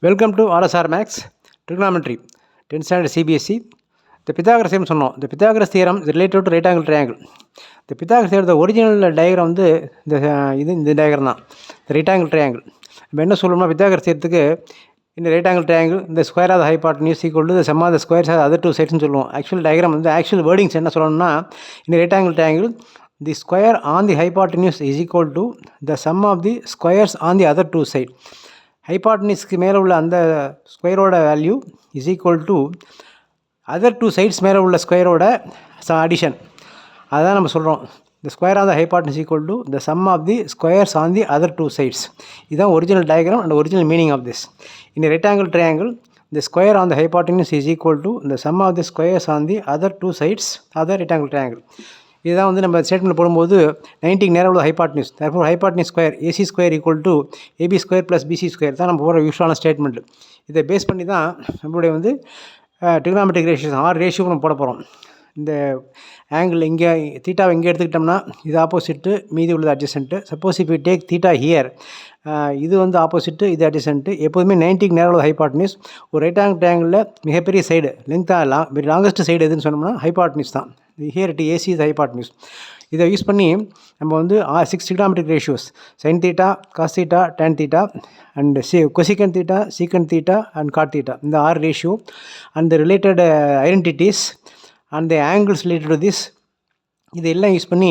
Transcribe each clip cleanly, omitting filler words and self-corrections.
Welcome to RSR Max Trigonometry 10th standard CBSE. The Pythagoras theorem சொன்னோம். The Pythagoras theorem is related to right angle triangle. The Pythagoras theorem the original diagram வந்து இந்த diagram தான், the right angle triangle. இப்போ என்ன சொல்லணும்னா Pythagoras theorத்துக்கு இந்த right angle triangle the square of the hypotenuse equal to the sum of the squares of the other two sides சொல்லுவோம். Actual diagram வந்து actual wordings என்ன சொல்லணும்னா இந்த right angle triangle the square on the hypotenuse is equal to the sum of the squares on the other two sides. ஹைபாட்னிஸ்க்கு மேலே உள்ள அந்த ஸ்கொயரோட value is equal to other two sides மேலே உள்ள ஸ்கொயரோட அடிஷன். அதுதான் நம்ம சொல்கிறோம். The square of the hypotenuse equal to the sum of the squares on the other two sides. இதுதான் original diagram and original meaning of this. In rectangle triangle the square on the hypotenuse is equal to the sum of the squares on the other two sides of the rectangle triangle. இதுதான் வந்து நம்ம statement போடும்போது 90 நேரம் உள்ள hypotenuse, தற்போது hypotenuse square AC square equal to AB square plus BC square தான் நம்ம போகிற யூஸ்வலான ஸ்டேட்மெண்ட். இதை பேஸ் பண்ணி தான் நம்மளுடைய வந்து ட்ரிகனாமெட்ரிக் ரேஷியோஸ் ஆர் ரேஷியோ நம்ம போட போகிறோம். இந்த ஆங்கிள் இங்கே தீட்டாவை இங்கே எடுத்துக்கிட்டோம்னா இது ஆப்போசிட்டு, மீதி உள்ளது அட்ஜசன்ட்டு. சப்போஸ் இப்போ டேக் தீட்டா ஹியர், இது வந்து ஆப்போசிட்டு, இது அட்ஜசன்ட்டு. எப்போதுமே 90 நேரம் உள்ள ஹைபாட்னிஸ். ஒரு ரைட் ஆங்கிள் ட்ரையாங்கிளில் மிகப்பெரிய சைடு லென்த்தாக லாங்கஸ்ட் சைடு எதுன்னு சொன்னோம்னா ஹைபாட்னிஸ் தான். Here it AC is hypotenuse. இதை யூஸ் பண்ணி நம்ம வந்து 6 trigonometric ratios sin theta, cos theta, tan theta and cosecant theta, secant theta and cot theta, இந்த 6 ratio and the related identities and the angles related to this, இதெல்லாம் use பண்ணி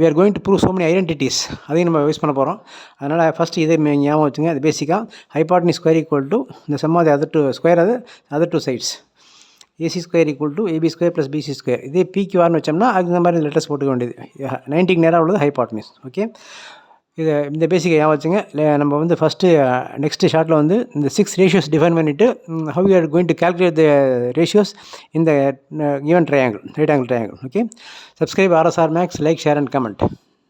we are going to prove so many identities. அதையும் நம்ம use பண்ண போகிறோம். அதனால் first இதை ஞாபகம் வச்சுங்க. அது பேசிக்காக ஹைபாட்னிஸ் ஸ்கொயர் ஈக்குவல் டு இந்த sum of the other two square அது other two sides. AC square equal to AB square plus BC square. இதே பிக்யூஆர்னு வச்சோம்னா அதுக்கு இந்த மாதிரி லெட்டர்ஸ் போட்டுக்க வேண்டியது. 90 நேரம் உள்ளது ஹைபாட்னிஸ். ஓகே, இதை இந்த பேசிக்கை ஞாபகம் வச்சுங்க. நம்ம வந்து ஃபஸ்ட்டு நெக்ஸ்ட் ஷார்ட்டில் வந்து இந்த 6 ரேஷியோஸ் டிஃபைன் பண்ணிவிட்டு how you are going to calculate the ratios இந்த given triangle, right angle triangle. Okay, subscribe RSR Max, like, share and comment.